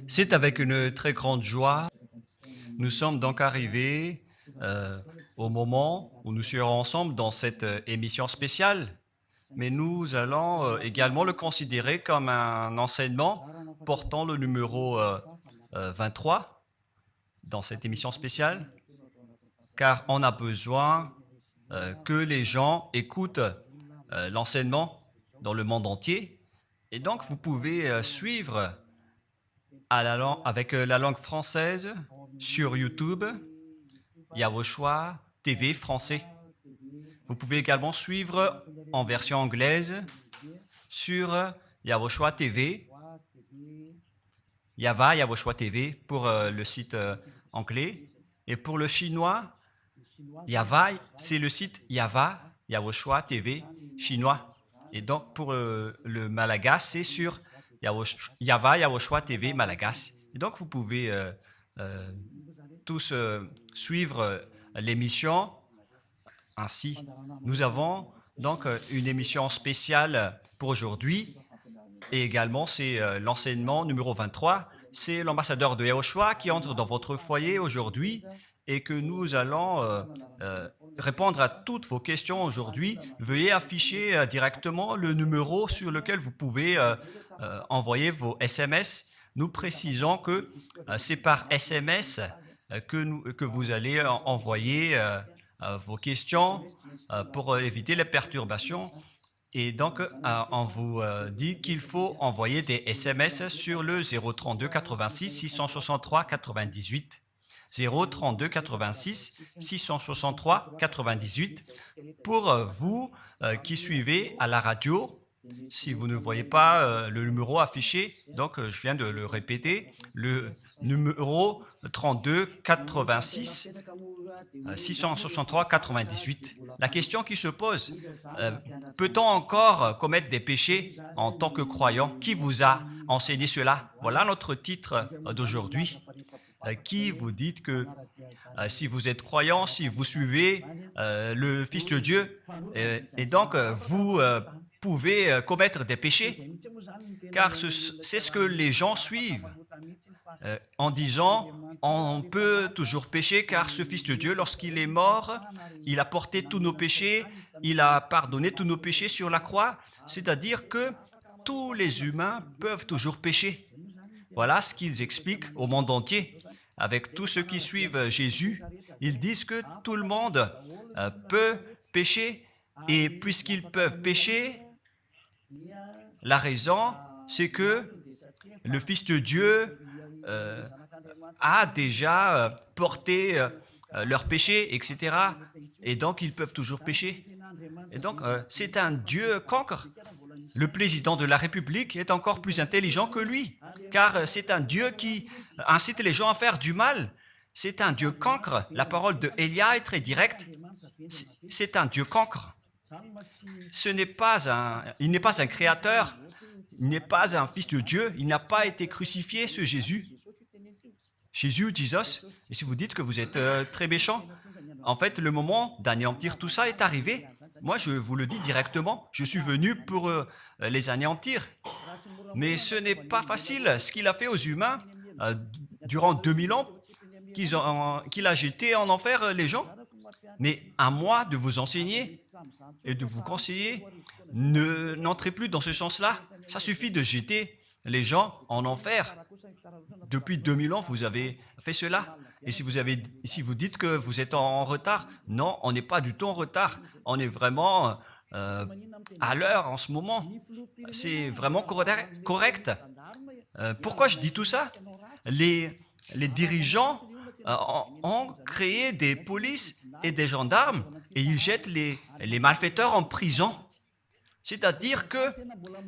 C'est avec une très grande joie. Nous sommes donc arrivés au moment où nous serons ensemble dans cette émission spéciale, mais nous allons également le considérer comme un enseignement portant le numéro 23 dans cette émission spéciale, car on a besoin que les gens écoutent l'enseignement dans le monde entier. Et donc, vous pouvez suivre avec la langue française sur YouTube, Yawoshua TV français. Vous pouvez également suivre en version anglaise sur Yawoshua TV, Yawoshua TV pour le site anglais. Et pour le chinois, c'est le site Yawoshua TV chinois. Et donc pour le malagas, c'est sur Yawoshua TV malagas. Et donc vous pouvez tous suivre l'émission ainsi. Nous avons donc une émission spéciale pour aujourd'hui et également c'est l'enseignement numéro 23. C'est l'ambassadeur de Yawoshua qui entre dans votre foyer aujourd'hui et que nous allons répondre à toutes vos questions aujourd'hui. Veuillez afficher directement le numéro sur lequel vous pouvez envoyer vos SMS. Nous précisons que c'est par SMS que vous allez envoyer vos questions pour éviter les perturbations. Et donc, on vous dit qu'il faut envoyer des SMS sur le 032 86 663 98. 032 86 663 98 pour vous qui suivez à la radio. Si vous ne voyez pas le numéro affiché, donc je viens de le répéter, le numéro 32 86 663 98. La question qui se pose, peut-on encore commettre des péchés en tant que croyant? Qui vous a enseigné cela? Voilà notre titre d'aujourd'hui. Qui vous dites que si vous êtes croyant, si vous suivez le Fils de Dieu, et donc vous pouvez commettre des péchés, car c'est ce que les gens suivent en disant on peut toujours pécher car ce Fils de Dieu, lorsqu'il est mort, il a porté tous nos péchés, il a pardonné tous nos péchés sur la croix, c'est-à-dire que tous les humains peuvent toujours pécher. Voilà ce qu'ils expliquent au monde entier. Avec tous ceux qui suivent Jésus, ils disent que tout le monde peut pécher et puisqu'ils peuvent pécher, la raison, c'est que le Fils de Dieu a déjà porté leurs péchés, etc. Et donc, ils peuvent toujours pécher. Et donc, c'est un Dieu cancre. Le président de la République est encore plus intelligent que lui, car c'est un Dieu qui incite les gens à faire du mal. C'est un Dieu cancre. La parole de Élia est très directe. C'est un Dieu cancre. Il n'est pas un créateur, il n'est pas un fils de Dieu, il n'a pas été crucifié, ce Jésus. Jesus. Et si vous dites que vous êtes très méchant, en fait, le moment d'anéantir tout ça est arrivé. Moi, je vous le dis directement, je suis venu pour les anéantir. Mais ce n'est pas facile. Ce qu'il a fait aux humains durant 2000 ans, qu'il a jeté en enfer les gens. Mais à moi de vous enseigner et de vous conseiller, n'entrez plus dans ce sens-là. Ça suffit de jeter les gens en enfer. Depuis 2000 ans, vous avez fait cela. Et si vous dites que vous êtes en retard, non, on n'est pas du tout en retard. On est vraiment à l'heure en ce moment. C'est vraiment correct. Pourquoi je dis tout ça? Les dirigeants ont créé des polices et des gendarmes et ils jettent les malfaiteurs en prison. C'est-à-dire que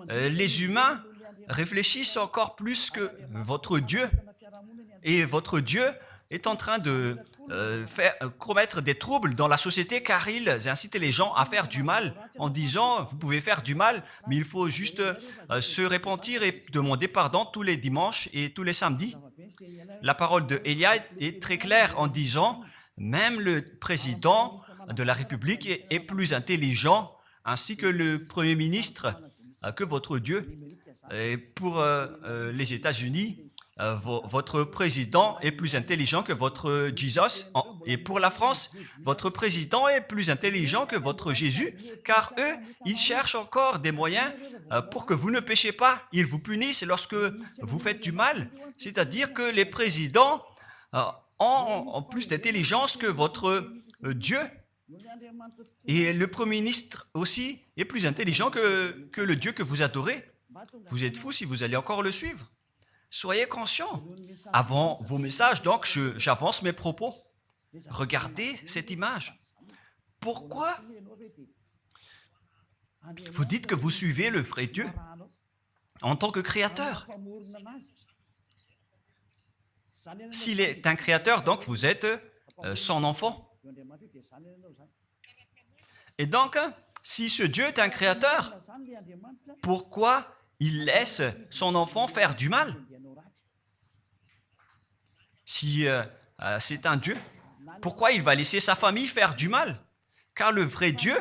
les humains réfléchissent encore plus que votre Dieu. Et votre Dieu est en train de commettre des troubles dans la société car ils incitent les gens à faire du mal en disant vous pouvez faire du mal mais il faut juste se repentir et demander pardon tous les dimanches et tous les samedis. La parole de Élia est très claire en disant même le président de la République est plus intelligent ainsi que le Premier ministre que votre Dieu. Et pour les États-Unis, votre président est plus intelligent que votre Jesus. Et pour la France, votre président est plus intelligent que votre Jésus, car eux, ils cherchent encore des moyens pour que vous ne péchiez pas. Ils vous punissent lorsque vous faites du mal. C'est-à-dire que les présidents ont plus d'intelligence que votre Dieu. Et le Premier ministre aussi est plus intelligent que le Dieu que vous adorez. Vous êtes fous si vous allez encore le suivre. Soyez conscients. Avant vos messages, donc, j'avance mes propos. Regardez cette image. Pourquoi vous dites que vous suivez le vrai Dieu en tant que créateur? S'il est un créateur, donc vous êtes son enfant. Et donc, si ce Dieu est un créateur, pourquoi il laisse son enfant faire du mal? Si c'est un Dieu, pourquoi il va laisser sa famille faire du mal? Car le vrai Dieu,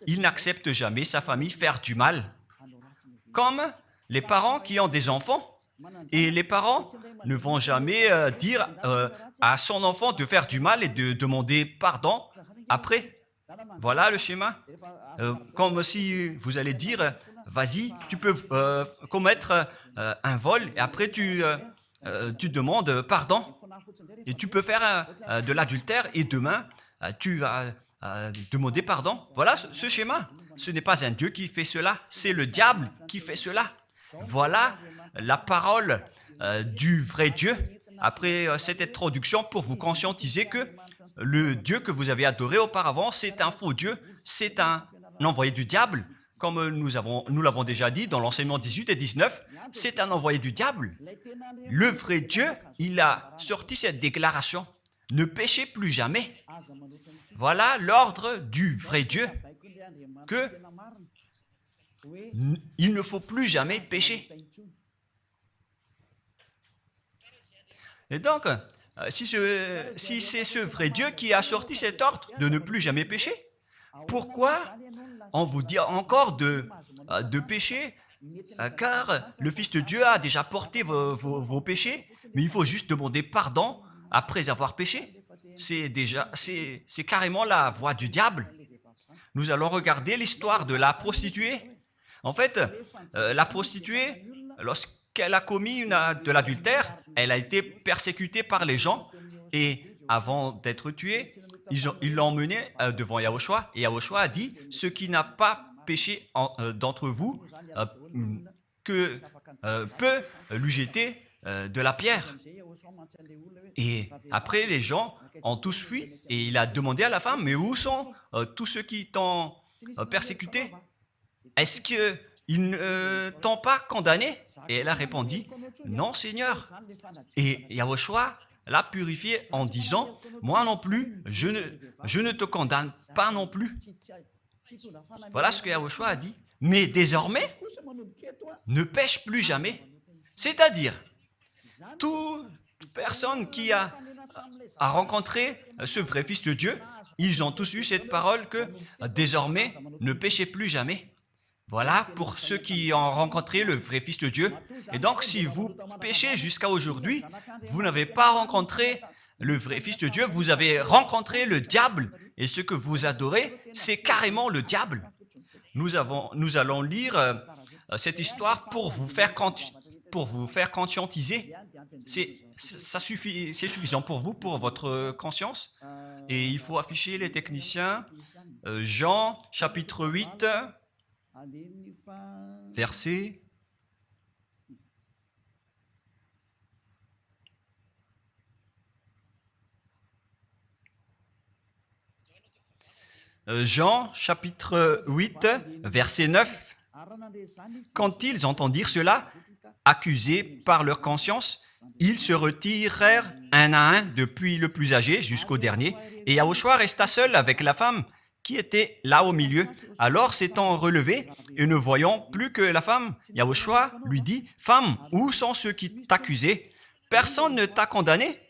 il n'accepte jamais sa famille faire du mal. Comme les parents qui ont des enfants. Et les parents ne vont jamais dire à son enfant de faire du mal et de demander pardon après. Voilà le schéma. Comme si vous allez dire, vas-y, tu peux commettre un vol et après tu demandes pardon. Et tu peux faire de l'adultère et demain, tu vas demander pardon. Voilà ce schéma. Ce n'est pas un Dieu qui fait cela, c'est le diable qui fait cela. Voilà la parole du vrai Dieu. Après cette introduction, pour vous conscientiser que le Dieu que vous avez adoré auparavant, c'est un faux Dieu, c'est un envoyé du diable. Comme nous l'avons déjà dit dans l'enseignement 18 et 19, c'est un envoyé du diable. Le vrai Dieu, il a sorti cette déclaration. Ne péchez plus jamais. Voilà l'ordre du vrai Dieu. Que il ne faut plus jamais pécher. Et donc, si c'est ce vrai Dieu qui a sorti cet ordre de ne plus jamais pécher, pourquoi on vous dit encore de pécher? Car le Fils de Dieu a déjà porté vos péchés, mais il faut juste demander pardon après avoir péché. C'est carrément la voie du diable. Nous allons regarder l'histoire de la prostituée. En fait, la prostituée, lorsqu'elle a commis de l'adultère, elle a été persécutée par les gens et avant d'être tuée, ils l'ont emmenée devant Yahushua et Yahushua a dit « Ce qui n'a pas péché d'entre vous peut lui jeter de la pierre. » Et après, les gens ont tous fui et il a demandé à la femme « Mais où sont tous ceux qui t'ont persécuté? Est-ce qu'ils ne t'ont pas condamné ?» Et elle a répondu « Non, Seigneur. » Et Yahushua l'a purifié en disant « Moi non plus, je ne te condamne pas non plus. » Voilà ce que Yahushua a dit. Mais désormais, ne pêche plus jamais. C'est-à-dire, toute personne qui a rencontré ce vrai Fils de Dieu, ils ont tous eu cette parole que désormais, ne péchez plus jamais. Voilà pour ceux qui ont rencontré le vrai Fils de Dieu. Et donc, si vous péchez jusqu'à aujourd'hui, vous n'avez pas rencontré le vrai Fils de Dieu, vous avez rencontré le diable. Et ce que vous adorez, c'est carrément le diable. Nous allons lire cette histoire pour vous faire conscientiser. C'est suffisant pour vous, pour votre conscience. Et il faut afficher les techniciens. Jean, chapitre 8, verset... Jean, chapitre 8, verset 9. Quand ils entendirent cela, accusés par leur conscience, ils se retirèrent un à un, depuis le plus âgé jusqu'au dernier, et Yahushua resta seul avec la femme qui était là au milieu. Alors, s'étant relevé et ne voyant plus que la femme, Yahushua lui dit, « Femme, où sont ceux qui t'accusaient? Personne ne t'a condamné ?»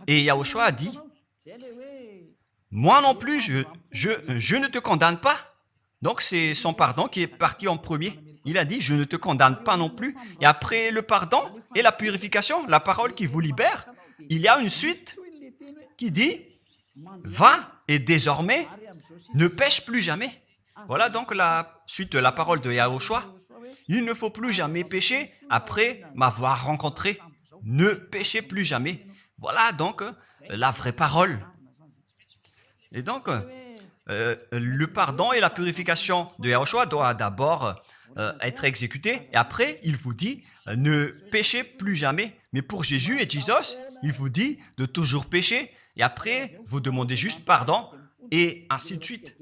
Et Yahushua a dit, « Moi non plus, je ne te condamne pas. » Donc, c'est son pardon qui est parti en premier. il a dit, je ne te condamne pas non plus. Et après le pardon et la purification, la parole qui vous libère, il y a une suite qui dit, va et désormais, ne pêche plus jamais. Voilà donc la suite de la parole de Yahushua. Il ne faut plus jamais pécher après m'avoir rencontré. Ne péchez plus jamais. Voilà donc la vraie parole. Et donc, le pardon et la purification de Yahushua doivent d'abord être exécutés. Et après, il vous dit, ne péchez plus jamais. Mais pour Jésus et Jesus, il vous dit de toujours pécher. Et après, vous demandez juste pardon. Et ainsi de suite.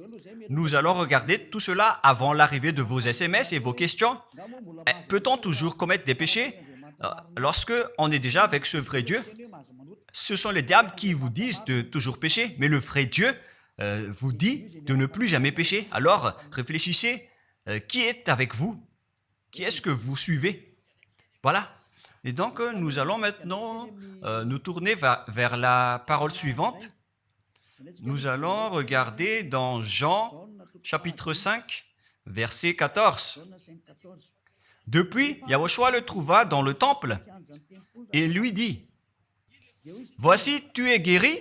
Nous allons regarder tout cela avant l'arrivée de vos SMS et vos questions. Peut-on toujours commettre des péchés lorsque on est déjà avec ce vrai Dieu? Ce sont les diables qui vous disent de toujours pécher, mais le vrai Dieu vous dit de ne plus jamais pécher. Alors, réfléchissez, qui est avec vous? Qui est-ce que vous suivez? Voilà. Et donc, nous allons maintenant nous tourner vers la parole suivante. Nous allons regarder dans Jean, chapitre 5, verset 14. Depuis, Yahushua le trouva dans le temple et lui dit, « Voici, tu es guéri,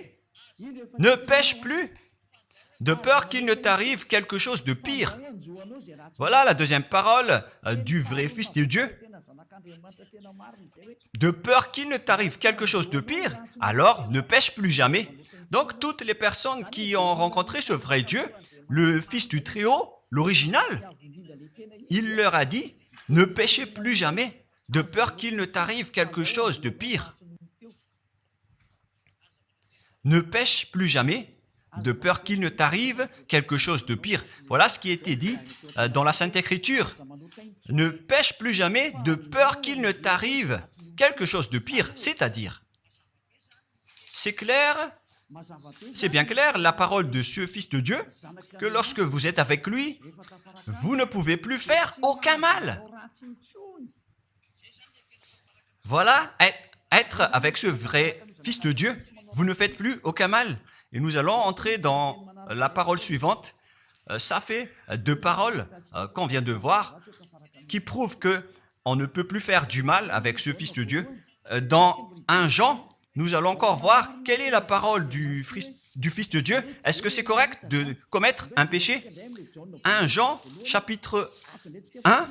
ne pêche plus, de peur qu'il ne t'arrive quelque chose de pire. » Voilà la deuxième parole du vrai Fils de Dieu. De peur qu'il ne t'arrive quelque chose de pire, alors ne pêche plus jamais. Donc, toutes les personnes qui ont rencontré ce vrai Dieu, le Fils du Très-Haut, l'original, il leur a dit, ne péchez plus jamais, de peur qu'il ne t'arrive quelque chose de pire. Ne pêche plus jamais, de peur qu'il ne t'arrive quelque chose de pire. Voilà ce qui a été dit dans la Sainte Écriture. Ne pêche plus jamais, de peur qu'il ne t'arrive quelque chose de pire. C'est-à-dire, c'est clair. C'est bien clair, la parole de ce Fils de Dieu, que lorsque vous êtes avec lui, vous ne pouvez plus faire aucun mal. Voilà, être avec ce vrai Fils de Dieu, vous ne faites plus aucun mal. Et nous allons entrer dans la parole suivante. Ça fait deux paroles qu'on vient de voir, qui prouvent qu'on ne peut plus faire du mal avec ce Fils de Dieu. Dans 1 Jean, nous allons encore voir quelle est la parole du Fils de Dieu. Est-ce que c'est correct de commettre un péché? 1 Jean, chapitre 1,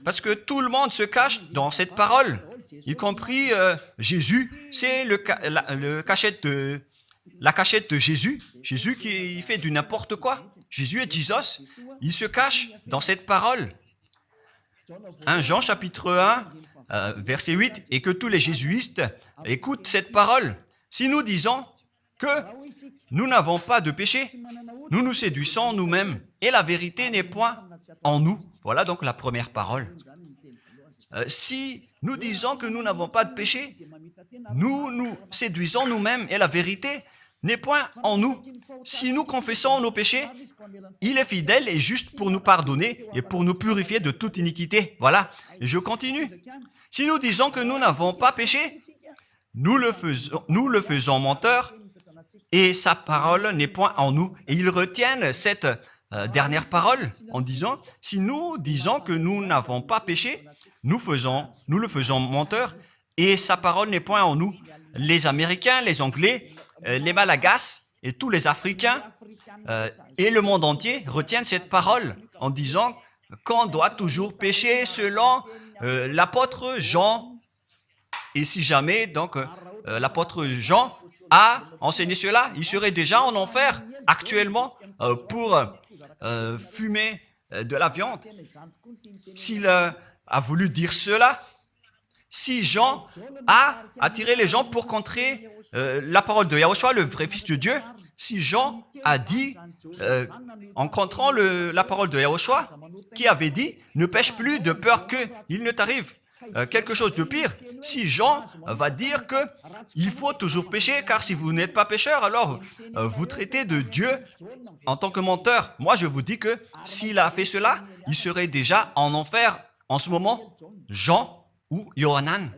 parce que tout le monde se cache dans cette parole, y compris Jésus. C'est la cachette de Jésus. Jésus qui fait du n'importe quoi. Jésus et Jesus, ils se cachent dans cette parole. 1 Jean, chapitre 1, verset 8, et que tous les jésuites écoutent cette parole. Si nous disons que nous n'avons pas de péché, nous nous séduisons nous-mêmes et la vérité n'est point en nous. Voilà donc la première parole. Si nous disons que nous n'avons pas de péché, nous nous séduisons nous-mêmes et la vérité n'est point en nous. Si nous confessons nos péchés, il est fidèle et juste pour nous pardonner et pour nous purifier de toute iniquité. Voilà, et je continue. Si nous disons que nous n'avons pas péché, nous le faisons menteur et sa parole n'est point en nous. Et ils retiennent cette dernière parole en disant, si nous disons que nous n'avons pas péché, nous le faisons menteur et sa parole n'est point en nous. Les Américains, les Anglais, les Malagasy et tous les Africains et le monde entier retiennent cette parole en disant qu'on doit toujours pécher selon l'apôtre Jean. Et si jamais donc l'apôtre Jean a enseigné cela, il serait déjà en enfer actuellement pour fumer de la viande. S'il a voulu dire cela, si Jean a attiré les gens pour contrer la parole de Yahushua, le vrai Fils de Dieu, si Jean a dit, en contrant la parole de Yahushua, qui avait dit, ne pêche plus de peur qu'il ne t'arrive quelque chose de pire, si Jean va dire qu'il faut toujours pécher, car si vous n'êtes pas pécheur, alors vous traitez de Dieu en tant que menteur. Moi, je vous dis que s'il a fait cela, il serait déjà en enfer en ce moment, Jean ou Yohanan.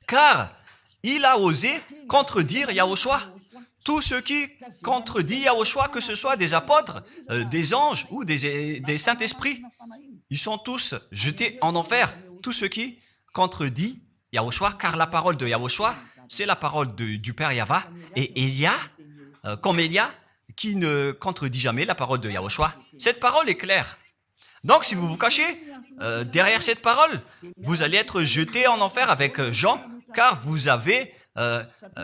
Car il a osé contredire Yahushua. Tout ce qui contredit Yahushua, que ce soit des apôtres, des anges ou des saints-esprits, ils sont tous jetés en enfer. Tous ceux qui contredisent Yahushua, car la parole de Yahushua, c'est la parole du Père Yahva. Et Élia, comme Élia, qui ne contredit jamais la parole de Yahushua. Cette parole est claire. Donc, si vous vous cachez derrière cette parole, vous allez être jeté en enfer avec Jean, car vous avez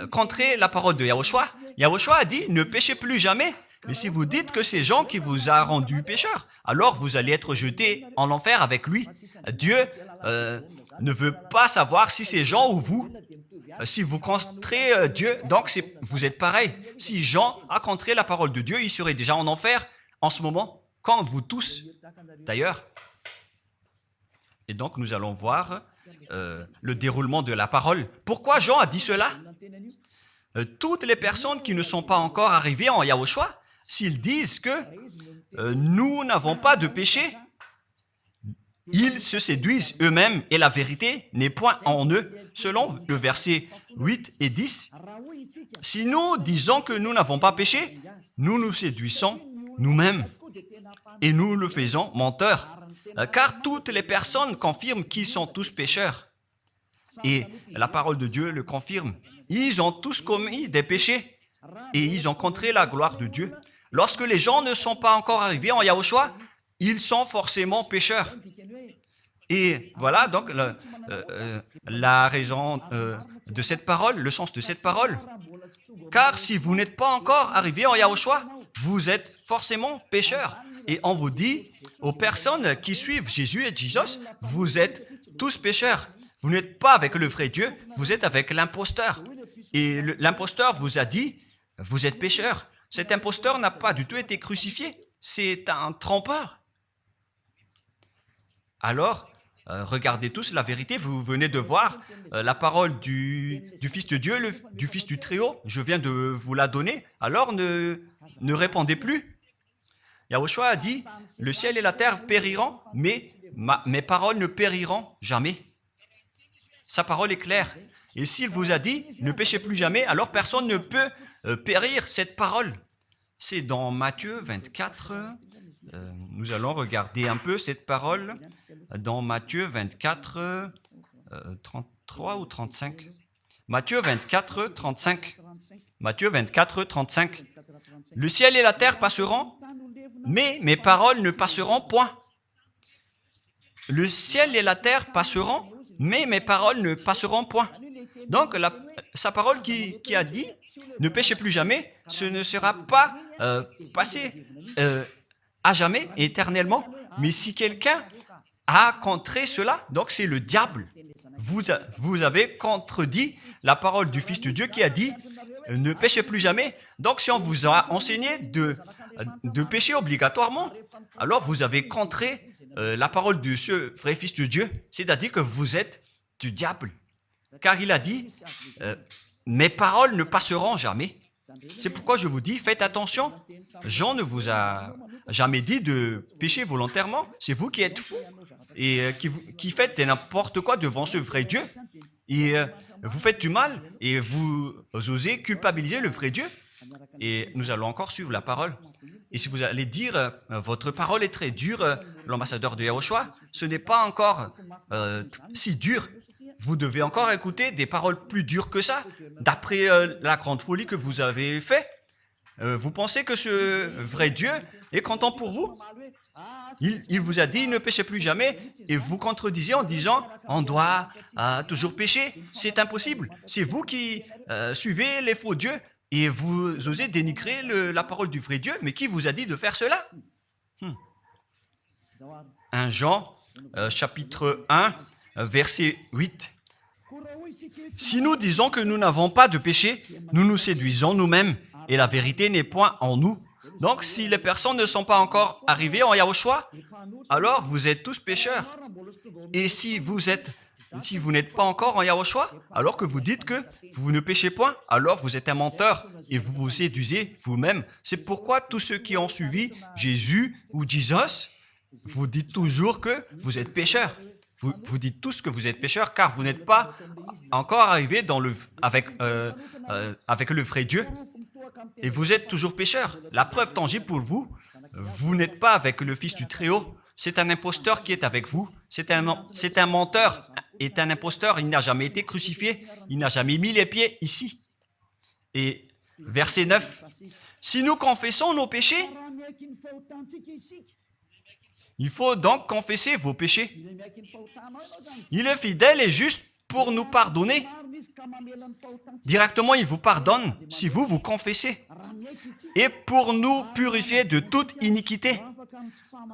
contré la parole de Yahushua. Yahushua a dit, ne péchez plus jamais. Mais si vous dites que c'est Jean qui vous a rendu pécheur, alors vous allez être jeté en enfer avec lui. Dieu ne veut pas savoir si c'est Jean ou vous. Si vous contrez Dieu, donc vous êtes pareil. Si Jean a contré la parole de Dieu, il serait déjà en enfer en ce moment, comme vous tous d'ailleurs. Et donc nous allons voir le déroulement de la parole. Pourquoi Jean a dit cela? Toutes les personnes qui ne sont pas encore arrivées en Yahushua, s'ils disent que nous n'avons pas de péché, ils se séduisent eux-mêmes et la vérité n'est point en eux. Selon le verset 8 et 10, si nous disons que nous n'avons pas péché, nous nous séduisons nous-mêmes et nous le faisons menteur. Car toutes les personnes confirment qu'ils sont tous pécheurs. Et la parole de Dieu le confirme. Ils ont tous commis des péchés et ils ont contré la gloire de Dieu. Lorsque les gens ne sont pas encore arrivés en Yahushua, ils sont forcément pécheurs. Et voilà donc la raison de cette parole, le sens de cette parole. Car si vous n'êtes pas encore arrivé en Yahushua, vous êtes forcément pécheurs. Et on vous dit aux personnes qui suivent Jésus et Jesus, vous êtes tous pécheurs. Vous n'êtes pas avec le vrai Dieu, vous êtes avec l'imposteur. Et l'imposteur vous a dit, vous êtes pécheurs. Cet imposteur n'a pas du tout été crucifié. C'est un trompeur. Alors, regardez tous la vérité. Vous venez de voir la parole du Fils de Dieu, du Fils du Très-Haut. Je viens de vous la donner. Alors, ne répondez plus. Yahushua a dit, le ciel et la terre périront, mais mes paroles ne périront jamais. Sa parole est claire. Et s'il vous a dit, ne péchez plus jamais, alors personne ne peut périr cette parole. C'est dans Matthieu 24. Nous allons regarder un peu cette parole dans Matthieu 24, 33 ou 35. Matthieu 24, 35. Matthieu 24, 35. Le ciel et la terre passeront, mais mes paroles ne passeront point. Le ciel et la terre passeront, mais mes paroles ne passeront point. Donc, sa parole qui a dit, ne péchez plus jamais, ce ne sera pas passé à jamais, éternellement. Mais si quelqu'un a contré cela, donc c'est le diable. Vous avez contredit la parole du Fils de Dieu qui a dit, ne péchez plus jamais. Donc, si on vous a enseigné de pécher obligatoirement, alors vous avez contré la parole de ce vrai Fils de Dieu, c'est-à-dire que vous êtes du diable. Car il a dit, mes paroles ne passeront jamais. C'est pourquoi je vous dis, faites attention. Jean ne vous a jamais dit de pécher volontairement. C'est vous qui êtes fous et qui faites n'importe quoi devant ce vrai Dieu. Et vous faites du mal et vous osez culpabiliser le vrai Dieu. Et nous allons encore suivre la parole. Et si vous allez dire, votre parole est très dure, l'ambassadeur de Yahushua, ce n'est pas encore si dur. Vous devez encore écouter des paroles plus dures que ça, d'après la grande folie que vous avez fait. Vous pensez que ce vrai Dieu est content pour vous? Il vous a dit, ne péchez plus jamais, et vous contredisez en disant, on doit toujours pécher. C'est impossible. C'est vous qui suivez les faux dieux, et vous osez dénigrer la parole du vrai Dieu. Mais qui vous a dit de faire cela? 1 Jean, chapitre 1, verset 8. Si nous disons que nous n'avons pas de péché, nous nous séduisons nous-mêmes, et la vérité n'est point en nous. Donc, si les personnes ne sont pas encore arrivées en Yahushua, alors vous êtes tous pécheurs. Et si vous n'êtes pas encore en Yahushua, alors que vous dites que vous ne péchez point, alors vous êtes un menteur et vous vous séduisez vous-même. C'est pourquoi tous ceux qui ont suivi Jésus ou Jesus, vous dites toujours que vous êtes pécheurs. Vous dites tous que vous êtes pécheurs car vous n'êtes pas encore arrivés avec le vrai Dieu. Et vous êtes toujours pécheurs. La preuve tangible pour vous, vous n'êtes pas avec le Fils du Très-Haut. c'est un imposteur qui est avec vous. C'est un menteur, est un imposteur. Il n'a jamais été crucifié. Il n'a jamais mis les pieds ici. Et verset 9. Si nous confessons nos péchés, il faut donc confesser vos péchés. Il est fidèle et juste pour nous pardonner. Directement, il vous pardonne si vous vous confessez. Et pour nous purifier de toute iniquité.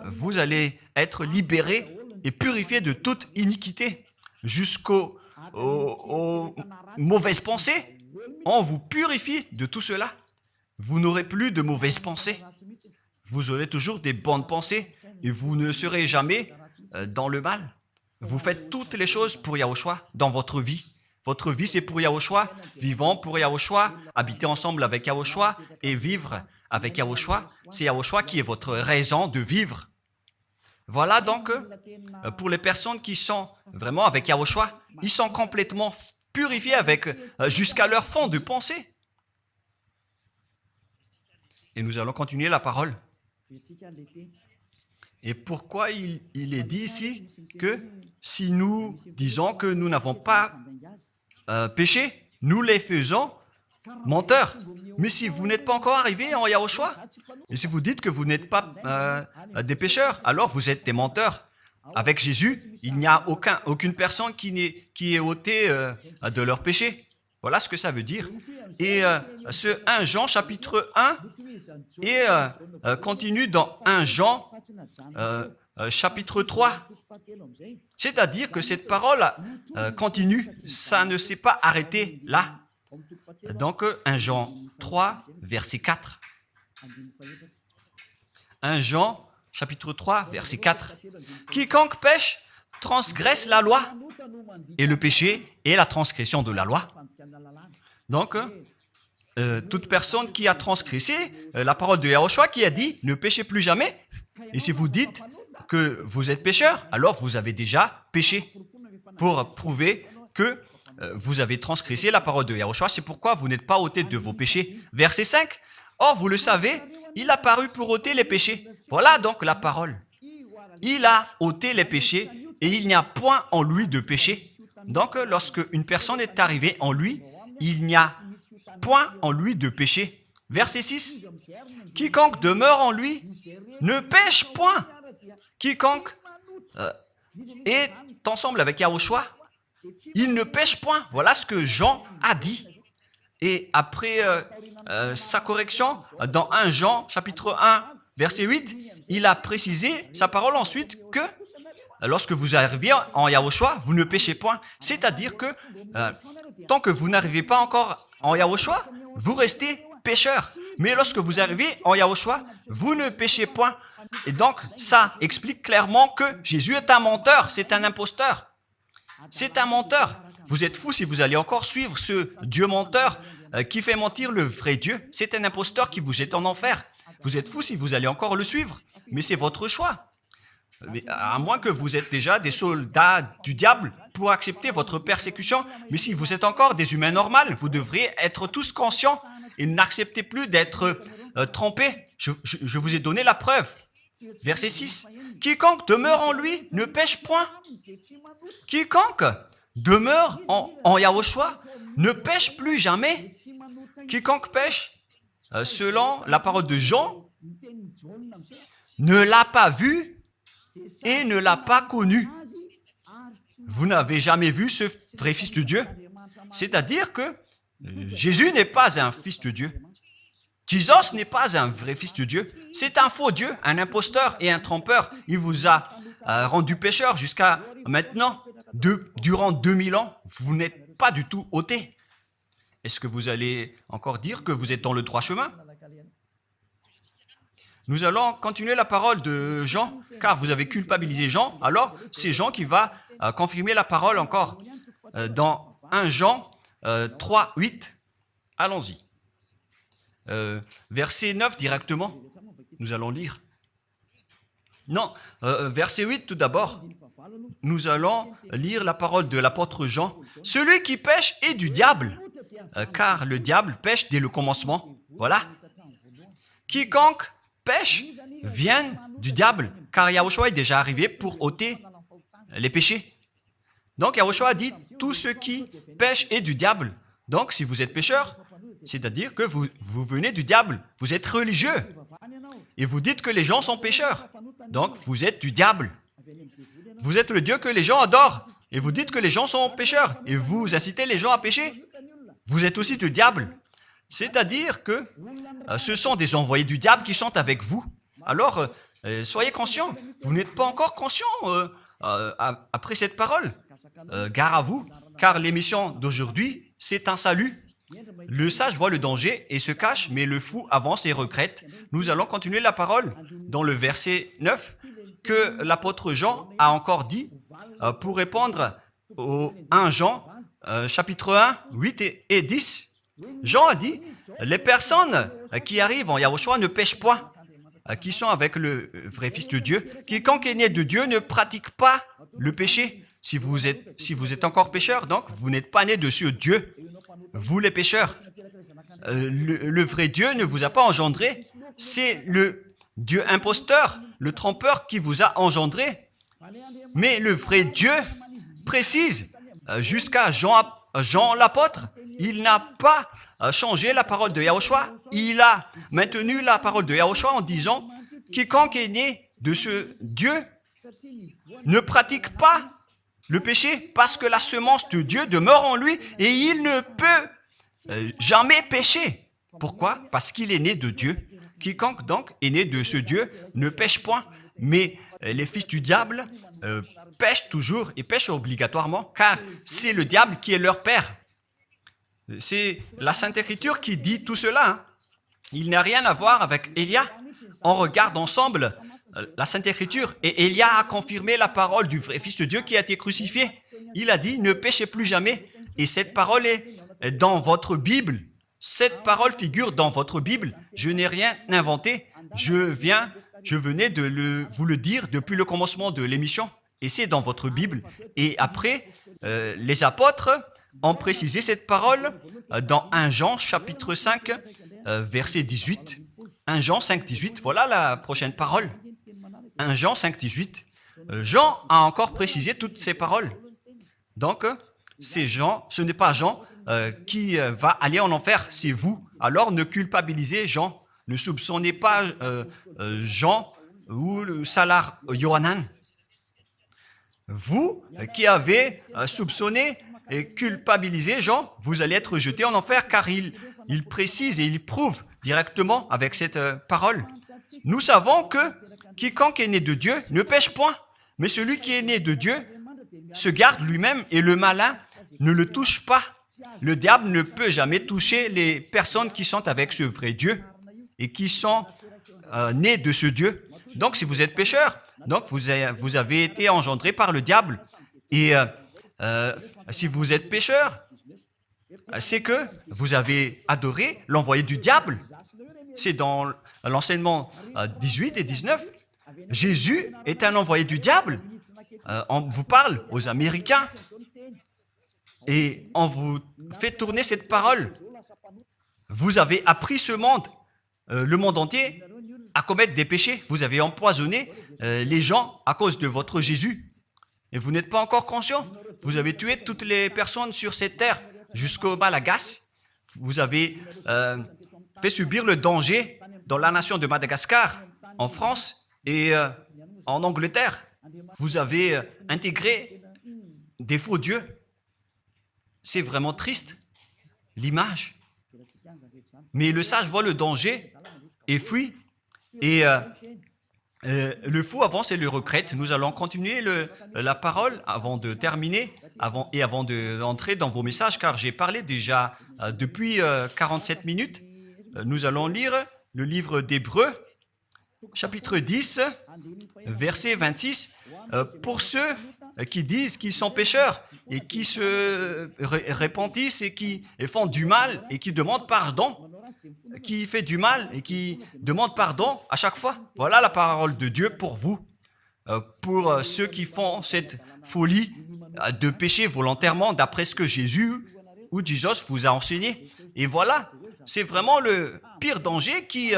Vous allez être libérés et purifiés de toute iniquité. Jusqu'aux mauvaises pensées. On vous purifie de tout cela. Vous n'aurez plus de mauvaises pensées. Vous aurez toujours des bonnes pensées et vous ne serez jamais dans le mal. Vous faites toutes les choses pour Yahushua dans votre vie. Votre vie, c'est pour Yahushua. Vivons pour Yahushua, habiter ensemble avec Yahushua et vivre avec Yahushua. C'est Yahushua qui est votre raison de vivre. Voilà donc, pour les personnes qui sont vraiment avec Yahushua, ils sont complètement purifiés jusqu'à leur fond de pensée. Et nous allons continuer la parole. Et pourquoi il est dit ici que si nous disons que nous n'avons pas péché, nous les faisons menteurs. Mais si vous n'êtes pas encore arrivé en Yahushua, et si vous dites que vous n'êtes pas des pécheurs, alors vous êtes des menteurs. Avec Jésus, il n'y a aucune personne qui est ôtée de leur péché. Voilà ce que ça veut dire. Et ce 1 Jean chapitre 1 et continue dans 1 Jean chapitre 3. C'est-à-dire que cette parole continue, ça ne s'est pas arrêté là. Donc 1 Jean 3, verset 4. 1 Jean chapitre 3, verset 4. Quiconque pêche transgresse la loi, et le péché est la transgression de la loi. Donc, toute personne qui a transgressé la parole de Yahushua qui a dit « Ne péchez plus jamais ». Et si vous dites que vous êtes pécheur, alors vous avez déjà péché pour prouver que vous avez transgressé la parole de Yahushua. C'est pourquoi vous n'êtes pas ôté de vos péchés. Verset 5. Or, vous le savez, il a paru pour ôter les péchés. Voilà donc la parole. Il a ôté les péchés et il n'y a point en lui de péché. Donc, lorsque une personne est arrivée en lui, il n'y a point en lui de péché. Verset 6. Quiconque demeure en lui ne pêche point. Quiconque est ensemble avec Yahushua, il ne pêche point. Voilà ce que Jean a dit. Et après sa correction, dans 1 Jean, chapitre 1, verset 8, il a précisé sa parole ensuite que lorsque vous arrivez en Yahushua, vous ne péchez point. C'est-à-dire que tant que vous n'arrivez pas encore en Yahushua, vous restez pécheur. Mais lorsque vous arrivez en Yahushua, vous ne péchez point. Et donc, ça explique clairement que Jésus est un menteur, c'est un imposteur. C'est un menteur. Vous êtes fous si vous allez encore suivre ce Dieu menteur qui fait mentir le vrai Dieu. C'est un imposteur qui vous jette en enfer. Vous êtes fous si vous allez encore le suivre. Mais c'est votre choix. Mais à moins que vous êtes déjà des soldats du diable pour accepter votre persécution. Mais si vous êtes encore des humains normaux, vous devriez être tous conscients et n'acceptez plus d'être trompés. Je vous ai donné la preuve. Verset 6. Quiconque demeure en lui ne pêche point. Quiconque demeure en Yahushua ne pêche plus jamais. Quiconque pêche, selon la parole de Jean, ne l'a pas vu et ne l'a pas connu. Vous n'avez jamais vu ce vrai Fils de Dieu. C'est-à-dire que Jésus n'est pas un Fils de Dieu. Jésus n'est pas un vrai Fils de Dieu. C'est un faux Dieu, un imposteur et un trompeur. Il vous a rendu pécheur jusqu'à maintenant. Durant 2000 ans, vous n'êtes pas du tout ôté. Est-ce que vous allez encore dire que vous êtes dans le droit chemin? Nous allons continuer la parole de Jean, car vous avez culpabilisé Jean. Alors, c'est Jean qui va confirmer la parole encore. Dans 1 Jean 3, 8, allons-y. Verset 9 directement, nous allons lire. Non, verset 8 tout d'abord. Nous allons lire la parole de l'apôtre Jean. Celui qui pêche est du diable, car le diable pêche dès le commencement. Voilà. Quiconque pêche vient du diable, car Yahushua est déjà arrivé pour ôter les péchés. Donc Yahushua dit, tout ce qui pêche est du diable. Donc si vous êtes pécheur, c'est-à-dire que vous venez du diable, vous êtes religieux, et vous dites que les gens sont pécheurs. Donc vous êtes du diable. Vous êtes le Dieu que les gens adorent, et vous dites que les gens sont pécheurs, et vous incitez les gens à pécher. Vous êtes aussi du diable. C'est-à-dire que ce sont des envoyés du diable qui sont avec vous. Alors, soyez conscients. Vous n'êtes pas encore conscients après cette parole. Gare à vous, car l'émission d'aujourd'hui, c'est un salut. Le sage voit le danger et se cache, mais le fou avance et regrette. Nous allons continuer la parole dans le verset 9 que l'apôtre Jean a encore dit pour répondre au 1 Jean, chapitre 1, 8 et 10. Jean a dit, les personnes qui arrivent en Yahushua ne pêchent point, qui sont avec le vrai Fils de Dieu. Quiconque est né de Dieu ne pratique pas le péché. Si vous êtes encore pécheur, donc vous n'êtes pas né de ce Dieu. Vous les pécheurs. Le vrai Dieu ne vous a pas engendré. C'est le Dieu imposteur, le trompeur qui vous a engendré. Mais le vrai Dieu précise, jusqu'à Jean l'apôtre, il n'a pas changé la parole de Yahushua. Il a maintenu la parole de Yahushua en disant, quiconque est né de ce Dieu ne pratique pas le péché parce que la semence de Dieu demeure en lui et il ne peut jamais pécher. Pourquoi? Parce qu'il est né de Dieu. Quiconque donc est né de ce Dieu ne pêche point. Mais les fils du diable pêchent toujours et pêchent obligatoirement car c'est le diable qui est leur père. C'est la Sainte Écriture qui dit tout cela. Hein. Il n'a rien à voir avec Élia. On regarde ensemble la Sainte Écriture et Élia a confirmé la parole du vrai Fils de Dieu qui a été crucifié. Il a dit, ne péchez plus jamais. Et cette parole est dans votre Bible. Cette parole figure dans votre Bible. Je n'ai rien inventé. Je venais de vous le dire depuis le commencement de l'émission. Et c'est dans votre Bible. Et après, les apôtres ont précisé cette parole dans 1 Jean chapitre 5, verset 18. 1 Jean 5, 18. Voilà la prochaine parole. 1 Jean 5, 18. Jean a encore précisé toutes ces paroles. Donc, c'est Jean, ce n'est pas Jean qui va aller en enfer, c'est vous. Alors, ne culpabilisez Jean. Ne soupçonnez pas Jean ou le Salar Yohanan. Vous qui avez soupçonné et culpabilisé Jean, vous allez être jeté en enfer car il précise et il prouve directement avec cette parole. Nous savons que quiconque est né de Dieu ne pêche point, mais celui qui est né de Dieu se garde lui-même et le malin ne le touche pas. Le diable ne peut jamais toucher les personnes qui sont avec ce vrai Dieu et qui sont nées de ce Dieu. Donc, si vous êtes pécheur, donc vous avez été engendré par le diable. Et si vous êtes pécheur, c'est que vous avez adoré l'envoyé du diable. C'est dans l'enseignement 18 et 19. Jésus est un envoyé du diable. On vous parle aux Américains et on vous fait tourner cette parole. Vous avez appris ce monde, le monde entier, à commettre des péchés. Vous avez empoisonné les gens à cause de votre Jésus. Et vous n'êtes pas encore conscient. Vous avez tué toutes les personnes sur cette terre jusqu'au Malagas. Vous avez fait subir le danger dans la nation de Madagascar, en France et en Angleterre. Vous avez intégré des faux dieux. C'est vraiment triste, l'image. Mais le sage voit le danger et fuit. Et le fou avance et le regrette. Nous allons continuer la parole avant de terminer avant d'entrer dans vos messages, car j'ai parlé déjà depuis 47 minutes. Nous allons lire le livre d'Hébreux, chapitre 10, verset 26. Pour ceux qui disent qu'ils sont pécheurs et qui se repentissent et qui font du mal et qui demandent pardon, qui fait du mal et qui demande pardon à chaque fois. Voilà la parole de Dieu pour vous, pour ceux qui font cette folie de pécher volontairement d'après ce que Jésus ou Jésus vous a enseigné. Et voilà, c'est vraiment le pire danger qui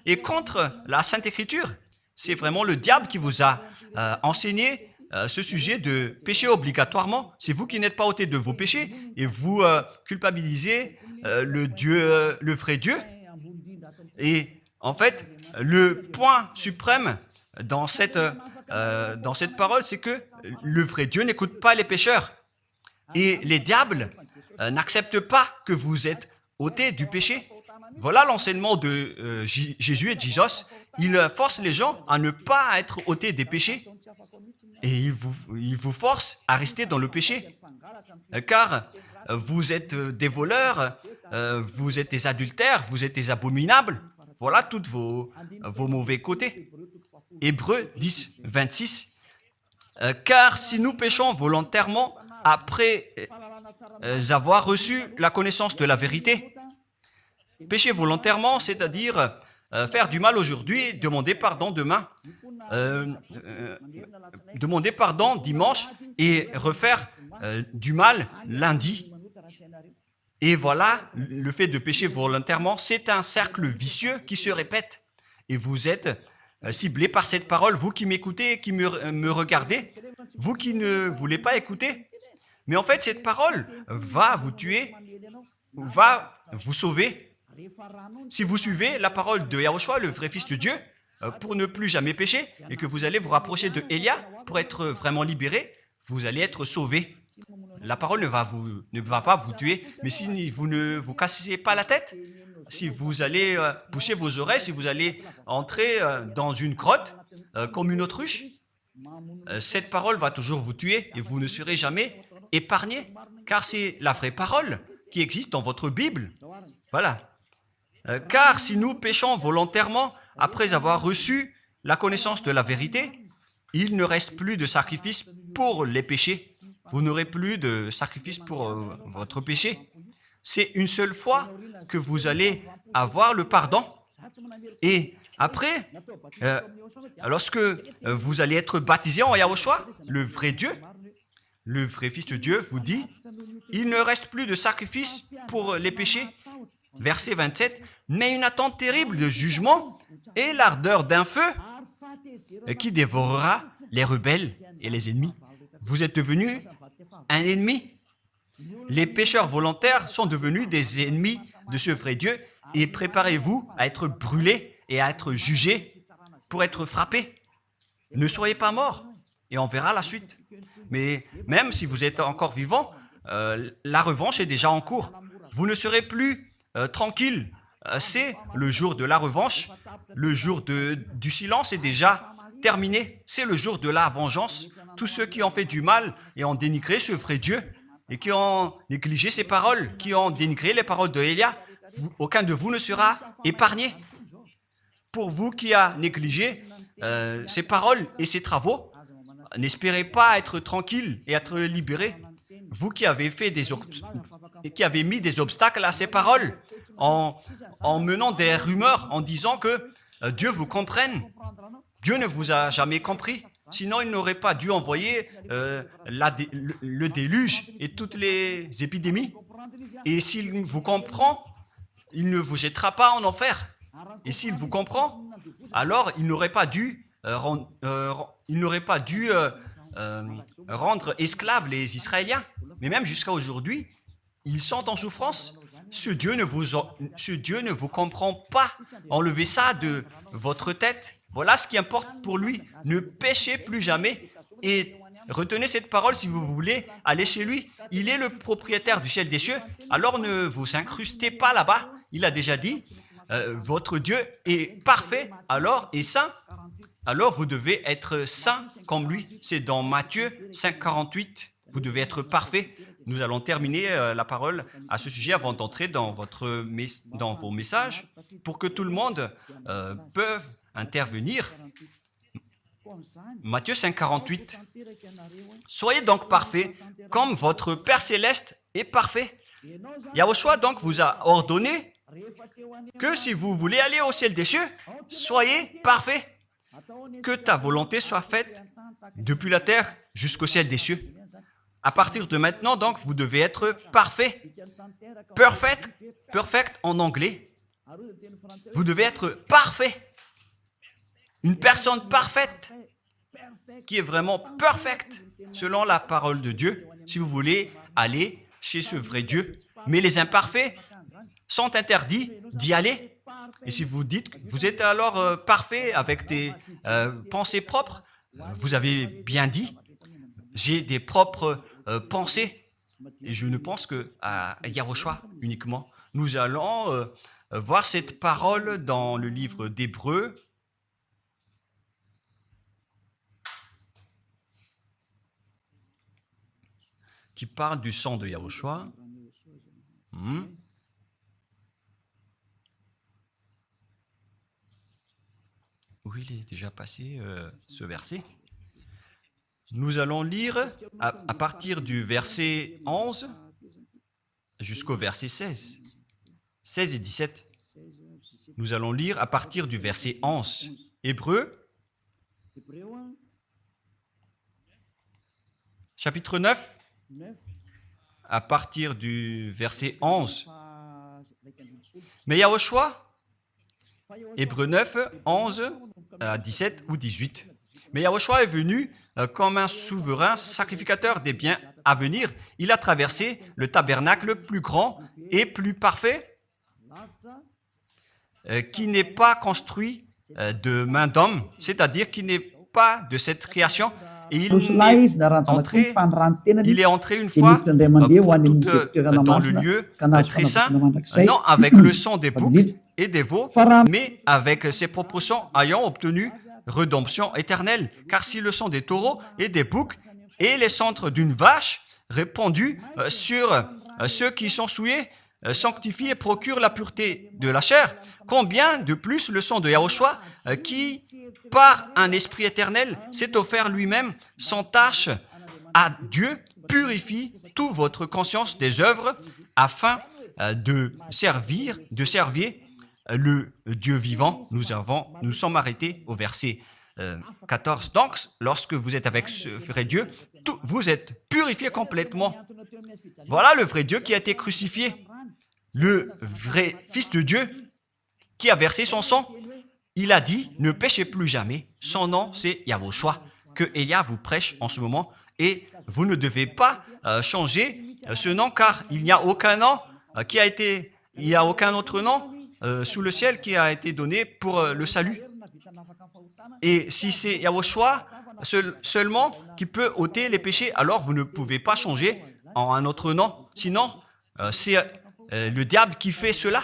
est contre la Sainte Écriture. C'est vraiment le diable qui vous a enseigné ce sujet de pécher obligatoirement. C'est vous qui n'êtes pas ôté de vos péchés et vous culpabilisez le vrai Dieu. Et en fait, le point suprême dans cette parole, c'est que le vrai Dieu n'écoute pas les pécheurs. Et les diables n'acceptent pas que vous êtes ôtés du péché. Voilà l'enseignement de Jésus et de Jesus. Il force les gens à ne pas être ôtés des péchés. Et il vous force à rester dans le péché. Car vous êtes des voleurs, vous êtes des adultères, vous êtes des abominables. Voilà tous vos mauvais côtés. Hébreux 10, 26. Car si nous péchons volontairement après avoir reçu la connaissance de la vérité, pécher volontairement, c'est-à-dire faire du mal aujourd'hui, demander pardon demain, demander pardon dimanche et refaire du mal lundi. Et voilà, le fait de pécher volontairement, c'est un cercle vicieux qui se répète. Et vous êtes ciblé par cette parole, vous qui m'écoutez, qui me regardez, vous qui ne voulez pas écouter. Mais en fait, cette parole va vous tuer, va vous sauver. Si vous suivez la parole de Yahushua, le vrai Fils de Dieu, pour ne plus jamais pécher, et que vous allez vous rapprocher de Élia pour être vraiment libéré, vous allez être sauvé. La parole ne va pas vous tuer, mais si vous ne vous cassez pas la tête, si vous allez boucher vos oreilles, si vous allez entrer dans une grotte comme une autruche, cette parole va toujours vous tuer et vous ne serez jamais épargné, car c'est la vraie parole qui existe dans votre Bible. Voilà. Car si nous péchons volontairement après avoir reçu la connaissance de la vérité, il ne reste plus de sacrifice pour les péchés. Vous n'aurez plus de sacrifice pour votre péché. C'est une seule fois que vous allez avoir le pardon. Et après, lorsque vous allez être baptisé en Yahushua, le vrai Dieu, le vrai Fils de Dieu vous dit, il ne reste plus de sacrifice pour les péchés. Verset 27, mais une attente terrible de jugement et l'ardeur d'un feu qui dévorera les rebelles et les ennemis. Vous êtes devenu un ennemi. Les pécheurs volontaires sont devenus des ennemis de ce vrai Dieu et préparez-vous à être brûlés et à être jugés pour être frappés. Ne soyez pas morts et on verra la suite. Mais même si vous êtes encore vivant, la revanche est déjà en cours. Vous ne serez plus tranquille. C'est le jour de la revanche. Le jour du silence est déjà terminé. C'est le jour de la vengeance. Tous ceux qui ont fait du mal et ont dénigré ce vrai Dieu et qui ont négligé ses paroles, qui ont dénigré les paroles de Élia, aucun de vous ne sera épargné. Pour vous qui avez négligé ses paroles et ses travaux, n'espérez pas être tranquille et être libéré. Vous qui avez mis des obstacles à ces paroles en menant des rumeurs, en disant que Dieu vous comprenne. Dieu ne vous a jamais compris. Sinon, il n'aurait pas dû envoyer le déluge et toutes les épidémies. Et s'il vous comprend, il ne vous jettera pas en enfer. Et s'il vous comprend, alors il n'aurait pas dû rendre esclaves les Israéliens. Mais même jusqu'à aujourd'hui, ils sont en souffrance. Ce Dieu ne vous comprend pas. Enlevez ça de votre tête. Voilà ce qui importe pour lui. Ne péchez plus jamais et retenez cette parole si vous voulez aller chez lui. Il est le propriétaire du ciel des cieux. Alors ne vous incrustez pas là-bas. Il a déjà dit, votre Dieu est parfait alors et saint. Alors vous devez être saint comme lui. C'est dans Matthieu 5, 48. Vous devez être parfait. Nous allons terminer la parole à ce sujet avant d'entrer dans vos messages pour que tout le monde peut intervenir. Matthieu 5, 48. Soyez donc parfaits comme votre Père Céleste est parfait. Yahushua donc vous a ordonné que si vous voulez aller au ciel des cieux, soyez parfaits. Que ta volonté soit faite depuis la terre jusqu'au ciel des cieux. À partir de maintenant, donc, vous devez être parfait. Perfect en anglais. Vous devez être parfait. une personne parfaite, qui est vraiment parfaite, selon la parole de Dieu, si vous voulez aller chez ce vrai Dieu. Mais les imparfaits sont interdits d'y aller. Et si vous dites que vous êtes alors parfait avec des pensées propres, vous avez bien dit, j'ai des propres pensées. Et je ne pense qu'à Yahushua uniquement. Nous allons voir cette parole dans le livre d'Hébreux. Qui parle du sang de Yahushua. Où il est déjà passé ce verset. Nous allons lire à partir du verset 11 jusqu'au verset 16. 16 et 17. Nous allons lire à partir du verset 11. Hébreux, chapitre 9, à partir du verset 11. Mais Yahushua, Hébreux 9, 11 à 17 ou 18. Mais Yahushua est venu comme un souverain sacrificateur des biens à venir. Il a traversé le tabernacle plus grand et plus parfait, qui n'est pas construit de main d'homme, c'est-à-dire qui n'est pas de cette création. Et il est entré une fois pour toutes dans le lieu très saint, non avec le sang des boucs et des veaux, mais avec ses propres sangs, ayant obtenu rédemption éternelle. Car si le sang des taureaux et des boucs et les cendres d'une vache répandus sur ceux qui sont souillés, sanctifient et procurent la pureté de la chair, combien de plus le sang de Yahushua qui, par un esprit éternel, s'est offert lui-même sans tâche à Dieu, purifie toute votre conscience des œuvres afin de servir le Dieu vivant. Nous sommes arrêtés au verset 14. Donc, lorsque vous êtes avec ce vrai Dieu, vous êtes purifiés complètement. Voilà le vrai Dieu qui a été crucifié. Le vrai Fils de Dieu qui a versé son sang. Il a dit, ne péchez plus jamais. Son nom, c'est Yahushua, que Elia vous prêche en ce moment. Et vous ne devez pas changer ce nom, car il n'y a aucun nom il n'y a aucun autre nom sous le ciel qui a été donné pour le salut. Et si c'est Yahushua seulement qui peut ôter les péchés, alors vous ne pouvez pas changer en un autre nom. Sinon, c'est le diable qui fait cela.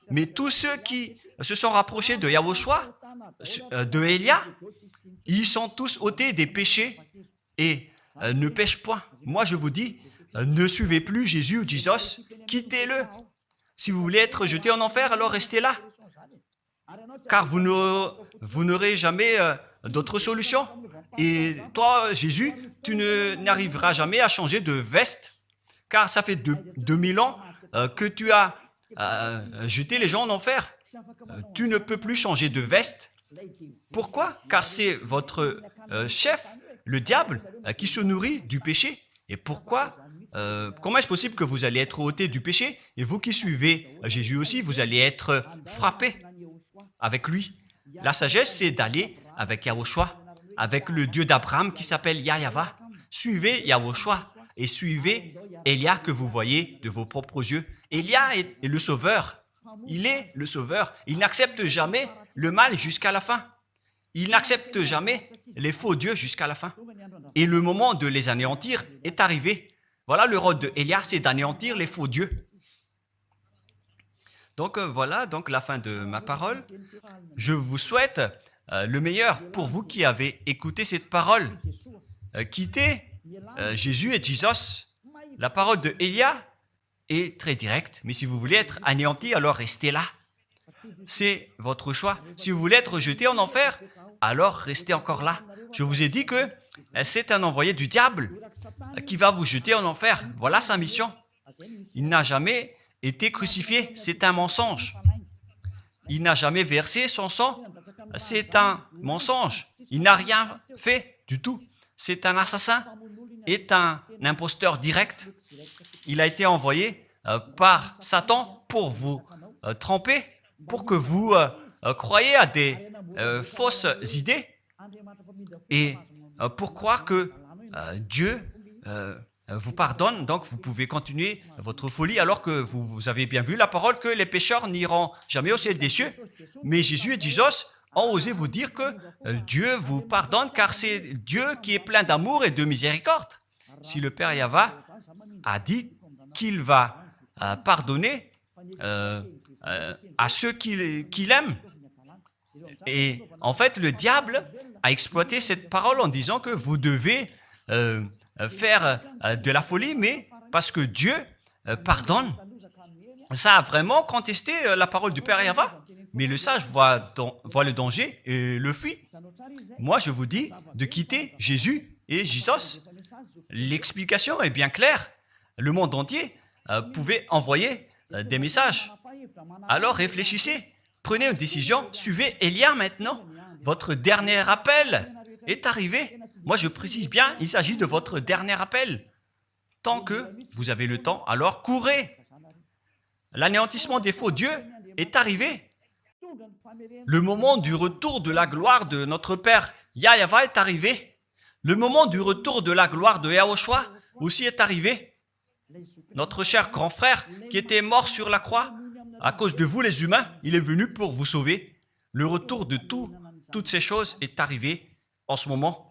Mais tous ceux qui se sont rapprochés de Yahushua, de Elia, ils sont tous ôtés des péchés et ne pêchent point. Moi, je vous dis, ne suivez plus Jésus ou Jesus, quittez-le. Si vous voulez être jeté en enfer, alors restez là. Car vous n'aurez jamais d'autre solution. Et toi, Jésus, tu n'arriveras jamais à changer de veste, car ça fait 2000 ans que tu as jeté les gens en enfer. Tu ne peux plus changer de veste. Pourquoi? Car c'est votre chef, le diable, qui se nourrit du péché. Et pourquoi? Comment est-ce possible que vous allez être ôté du péché et vous qui suivez Jésus aussi, vous allez être frappé avec lui? La sagesse, c'est d'aller avec Yahushua, avec le Dieu d'Abraham qui s'appelle Yahva. Suivez Yahushua et suivez Elia que vous voyez de vos propres yeux. Elia est le sauveur. Il est le sauveur. Il n'accepte jamais le mal jusqu'à la fin. Il n'accepte jamais les faux dieux jusqu'à la fin. Et le moment de les anéantir est arrivé. Voilà le rôle de Elia, c'est d'anéantir les faux dieux. Donc voilà donc la fin de ma parole. Je vous souhaite le meilleur pour vous qui avez écouté cette parole. Quittez Jésus et Jesus. La parole de Elia est très directe, mais si vous voulez être anéanti, alors restez là. C'est votre choix. Si vous voulez être jeté en enfer, alors restez encore là. Je vous ai dit que c'est un envoyé du diable qui va vous jeter en enfer. Voilà sa mission. Il n'a jamais été crucifié. C'est un mensonge. Il n'a jamais versé son sang. C'est un mensonge. Il n'a rien fait du tout. C'est un assassin, est un imposteur direct. Il a été envoyé par Satan pour vous tromper, pour que vous croyez à des fausses idées et pour croire que Dieu vous pardonne, donc vous pouvez continuer votre folie alors que vous avez bien vu la parole que les pécheurs n'iront jamais au ciel des cieux. Mais Jésus et Jesus ont osé vous dire que Dieu vous pardonne car c'est Dieu qui est plein d'amour et de miséricorde. Si le Père Yahva a dit qu'il va pardonner à ceux qu'il aime, et en fait le diable a exploité cette parole en disant que vous devez faire de la folie, mais parce que Dieu pardonne. Ça a vraiment contesté la parole du Père Yahva, mais le sage voit le danger et le fuit. Moi, je vous dis de quitter Jésus et Jesus. L'explication est bien claire. Le monde entier pouvait envoyer des messages. Alors réfléchissez, prenez une décision, suivez Élia maintenant. Votre dernier appel est arrivé. Moi, je précise bien, il s'agit de votre dernier appel. Tant que vous avez le temps, alors courez. L'anéantissement des faux dieux est arrivé. Le moment du retour de la gloire de notre Père Yahva est arrivé. Le moment du retour de la gloire de Yahushua aussi est arrivé. Notre cher grand frère qui était mort sur la croix, à cause de vous les humains, il est venu pour vous sauver. Le retour de toutes ces choses est arrivé en ce moment.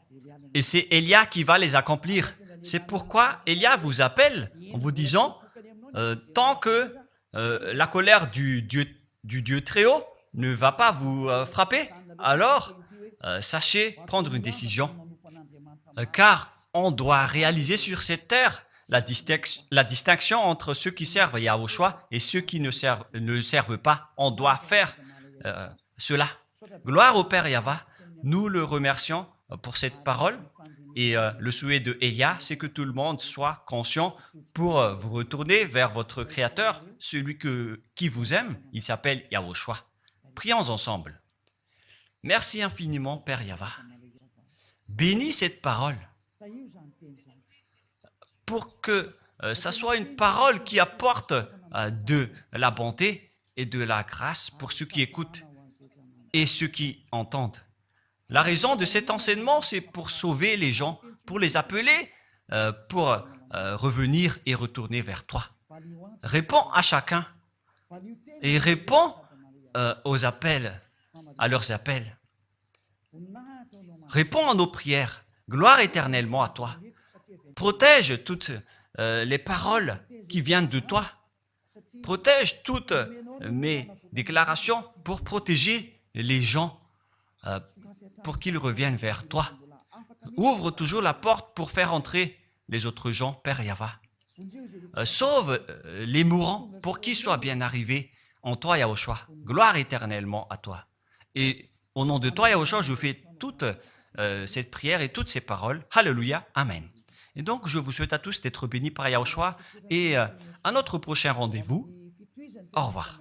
Et c'est Élia qui va les accomplir. C'est pourquoi Élia vous appelle en vous disant, tant que la colère du Dieu très haut ne va pas vous frapper, alors sachez prendre une décision. Car on doit réaliser sur cette terre la distinction entre ceux qui servent Yahushua et ceux qui ne servent pas. On doit faire cela. Gloire au Père Yahva. Nous le remercions pour cette parole. Et le souhait de Élia, c'est que tout le monde soit conscient pour vous retourner vers votre Créateur, celui qui vous aime. Il s'appelle Yahushua. Prions ensemble. Merci infiniment, Père Yahva. Bénis cette parole pour que ça soit une parole qui apporte de la bonté et de la grâce pour ceux qui écoutent et ceux qui entendent. La raison de cet enseignement, c'est pour sauver les gens, pour les appeler, pour revenir et retourner vers toi. Réponds à chacun et réponds aux appels, à leurs appels. Réponds à nos prières. Gloire éternellement à toi. Protège toutes les paroles qui viennent de toi. Protège toutes mes déclarations pour protéger les gens, pour qu'ils reviennent vers toi. Ouvre toujours la porte pour faire entrer les autres gens, Père Yahva. Sauve les mourants pour qu'ils soient bien arrivés en toi, Yahushua. Gloire éternellement à toi. Et au nom de toi, Yahushua, je fais toute cette prière et toutes ces paroles. Alléluia. Amen. Et donc, je vous souhaite à tous d'être bénis par Yahushua et à notre prochain rendez-vous. Au revoir.